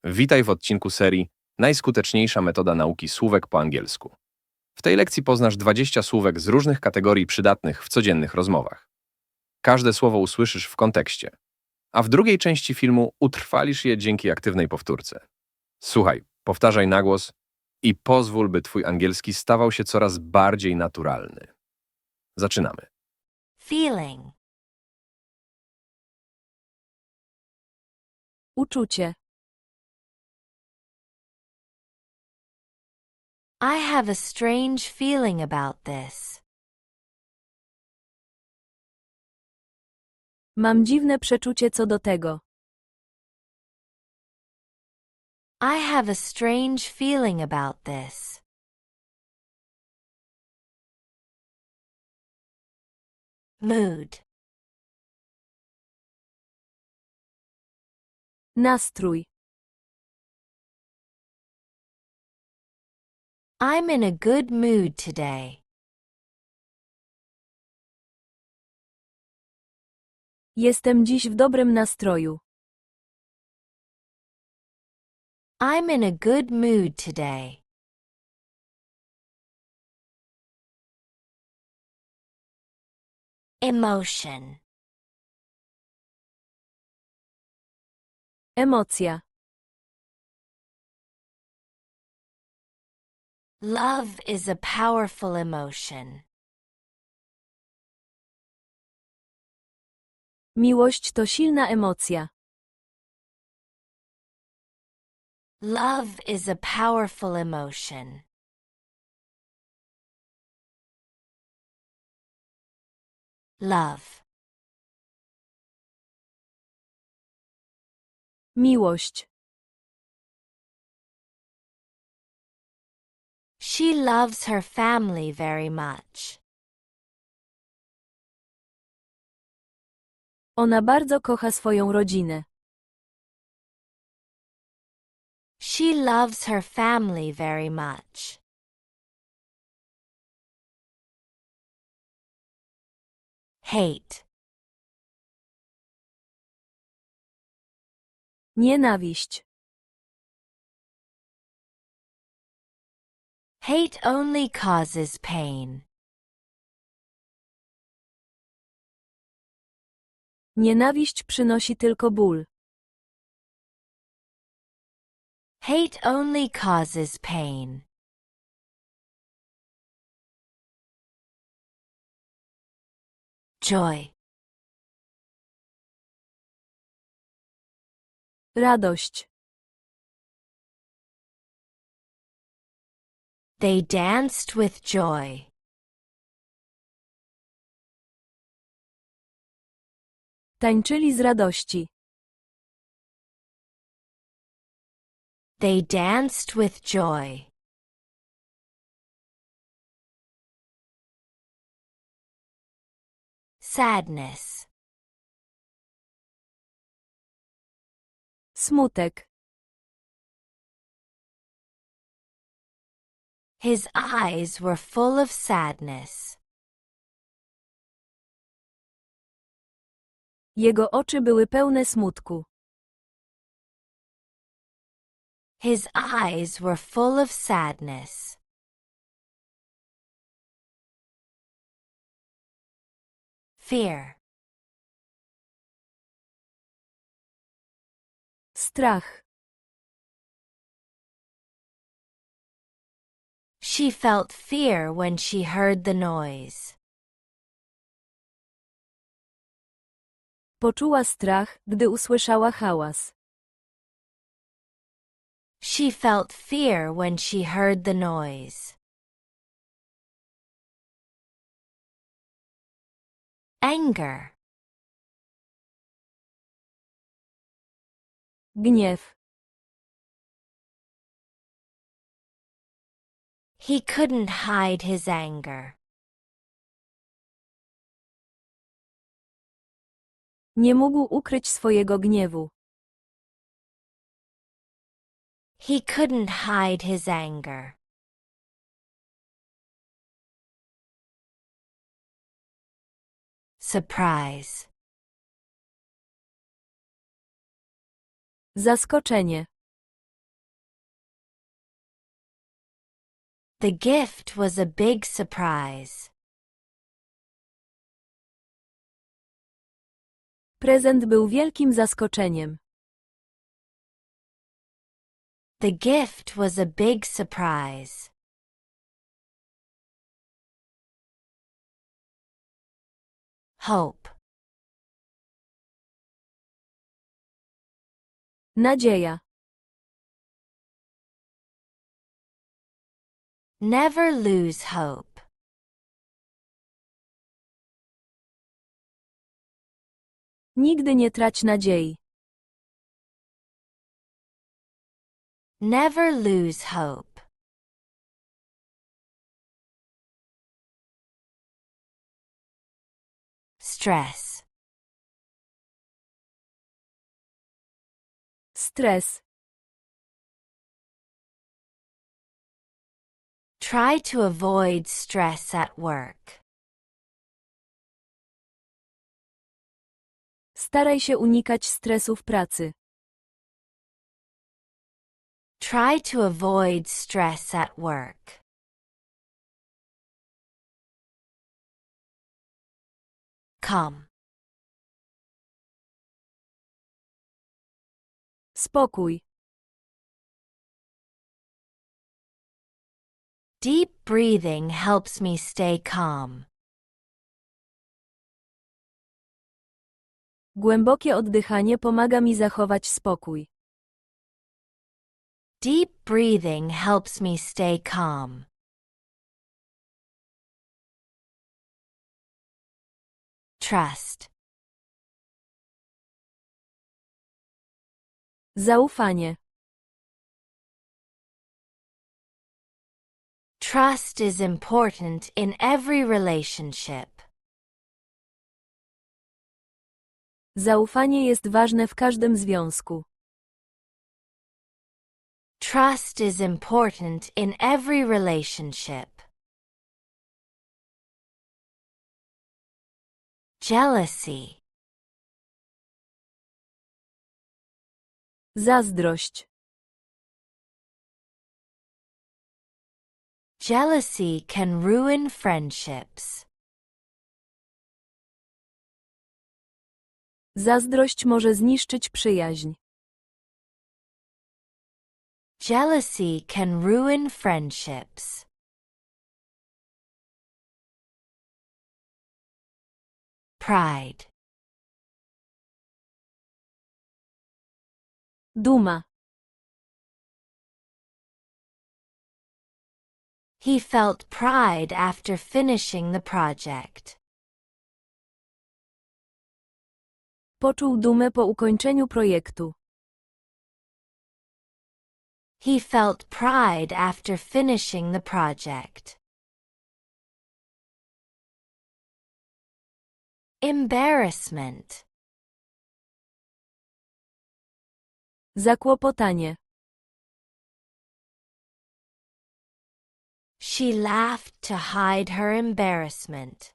Witaj w odcinku serii Najskuteczniejsza metoda nauki słówek po angielsku. W tej lekcji poznasz 20 słówek z różnych kategorii przydatnych w codziennych rozmowach. Każde słowo usłyszysz w kontekście, a w drugiej części filmu utrwalisz je dzięki aktywnej powtórce. Słuchaj, powtarzaj na głos i pozwól, by twój angielski stawał się coraz bardziej naturalny. Zaczynamy. Feeling. Uczucie. I have a strange feeling about this. Mam dziwne przeczucie co do tego. I have a strange feeling about this. Mood. Nastrój. I'm in a good mood today. Jestem dziś w dobrym nastroju. I'm in a good mood today. Emotion. Emocja. Love is a powerful emotion. Miłość to silna emocja. Love is a powerful emotion. Love. Miłość. She loves her family very much. Ona bardzo kocha swoją rodzinę. She loves her family very much. Hate. Nienawiść. Hate only causes pain. Nienawiść przynosi tylko ból. Hate only causes pain. Joy. Radość. They danced with joy. Tańczyli z radości. They danced with joy. Sadness. Smutek. His eyes were full of sadness. Jego oczy były pełne smutku. His eyes were full of sadness. Fear. Strach. She felt fear when she heard the noise. Poczuła strach, gdy usłyszała hałas. She felt fear when she heard the noise. Anger. Gniew. He couldn't hide his anger. Nie mógł ukryć swojego gniewu. He couldn't hide his anger. Surprise. Zaskoczenie. The gift was a big surprise. Prezent był wielkim zaskoczeniem. The gift was a big surprise. Hope. Nadzieja. Never lose hope. Nigdy nie trać nadziei. Never lose hope. Stress. Stres. Try to avoid stress at work. Staraj się unikać stresu w pracy. Try to avoid stress at work. Calm. Spokój. Deep breathing helps me stay calm. Głębokie oddychanie pomaga mi zachować spokój. Deep breathing helps me stay calm. Trust. Zaufanie. Trust is important in every relationship. Zaufanie jest ważne w każdym związku. Trust is important in every relationship. Jealousy. Zazdrość. Jealousy can ruin friendships. Zazdrość może zniszczyć przyjaźń. Jealousy can ruin friendships. Pride. Duma. He felt pride after finishing the project. Poczuł dumę po ukończeniu projektu. He felt pride after finishing the project. Embarrassment. Zakłopotanie. She laughed to hide her embarrassment.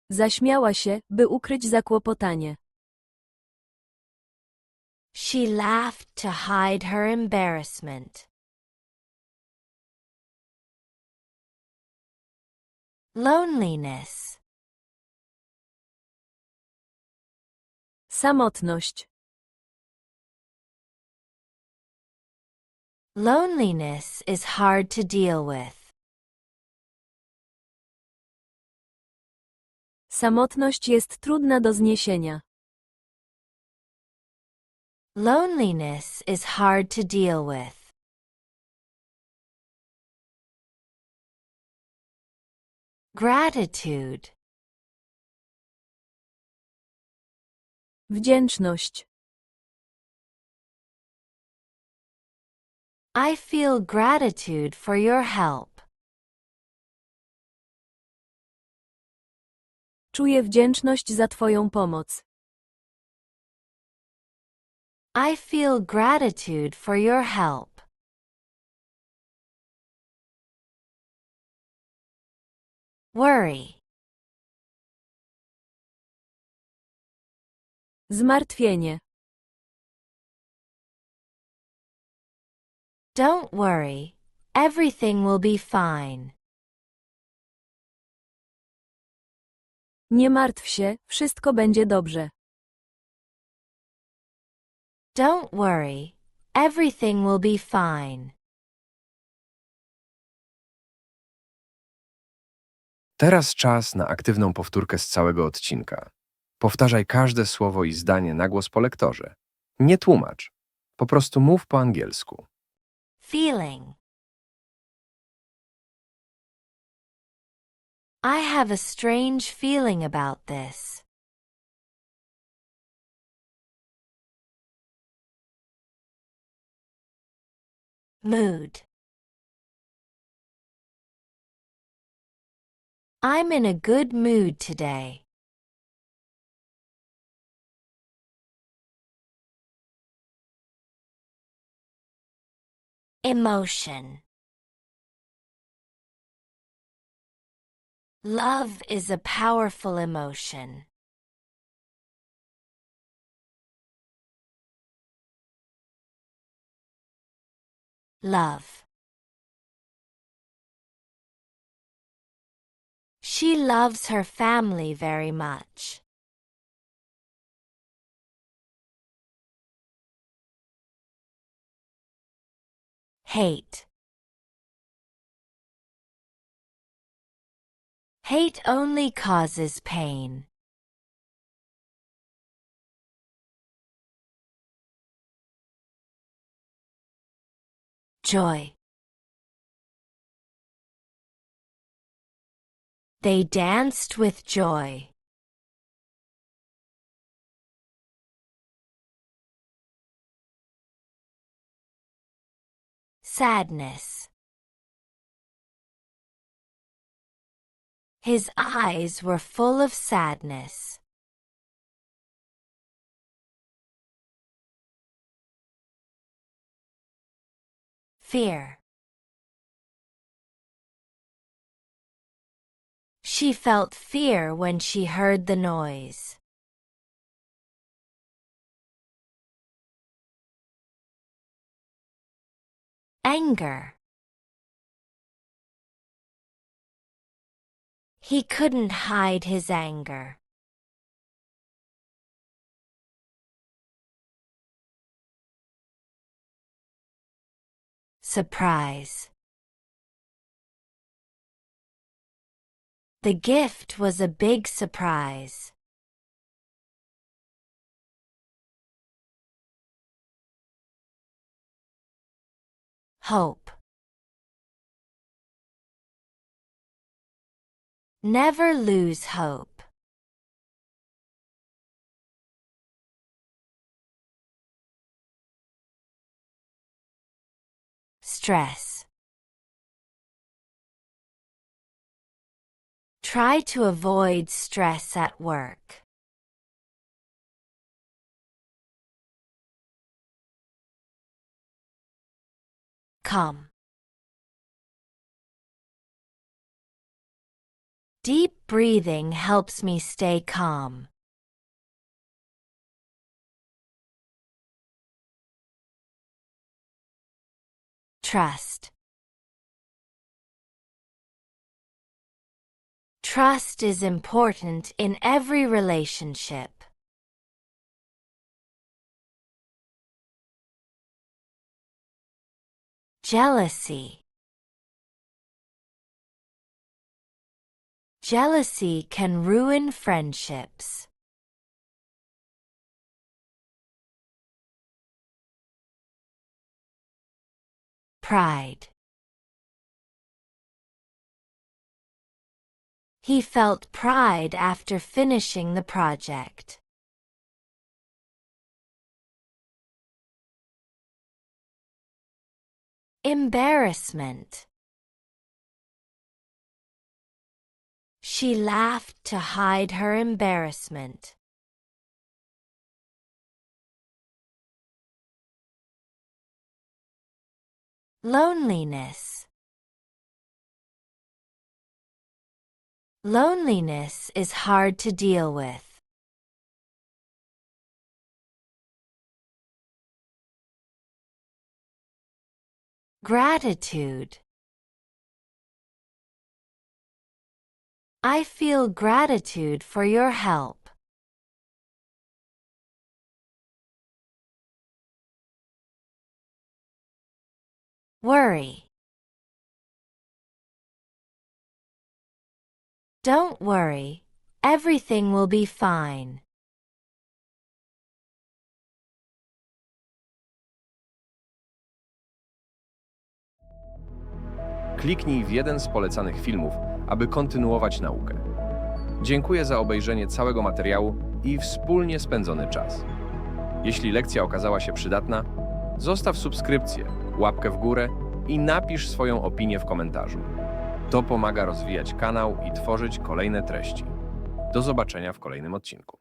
Zaśmiała się, by ukryć zakłopotanie. She laughed to hide her embarrassment. Loneliness. Samotność. Loneliness is hard to deal with. Samotność jest trudna do zniesienia. Loneliness is hard to deal with. Gratitude. Wdzięczność. I feel gratitude for your help. Czuję wdzięczność za Twoją pomoc. I feel gratitude for your help. Worry. Zmartwienie. Don't worry, everything will be fine. Nie martw się, wszystko będzie dobrze. Don't worry, everything will be fine. Teraz czas na aktywną powtórkę z całego odcinka. Powtarzaj każde słowo i zdanie na głos po lektorze. Nie tłumacz. Po prostu mów po angielsku. Feeling. I have a strange feeling about this. Mood. I'm in a good mood today. Emotion. Love is a powerful emotion. Love. She loves her family very much. Hate. Hate only causes pain. Joy. They danced with joy. Sadness. His eyes were full of sadness. Fear. She felt fear when she heard the noise. Anger. He couldn't hide his anger. Surprise. The gift was a big surprise. Hope. Never lose hope. Stress. Try to avoid stress at work. Calm. Deep breathing helps me stay calm. Trust. Trust is important in every relationship. Jealousy. Jealousy can ruin friendships. Pride. He felt pride after finishing the project. Embarrassment. She laughed to hide her embarrassment. Loneliness. Loneliness is hard to deal with. Gratitude. I feel gratitude for your help. Worry. Don't worry, everything will be fine. Kliknij w jeden z polecanych filmów, aby kontynuować naukę. Dziękuję za obejrzenie całego materiału i wspólnie spędzony czas. Jeśli lekcja okazała się przydatna, zostaw subskrypcję, łapkę w górę i napisz swoją opinię w komentarzu. To pomaga rozwijać kanał i tworzyć kolejne treści. Do zobaczenia w kolejnym odcinku.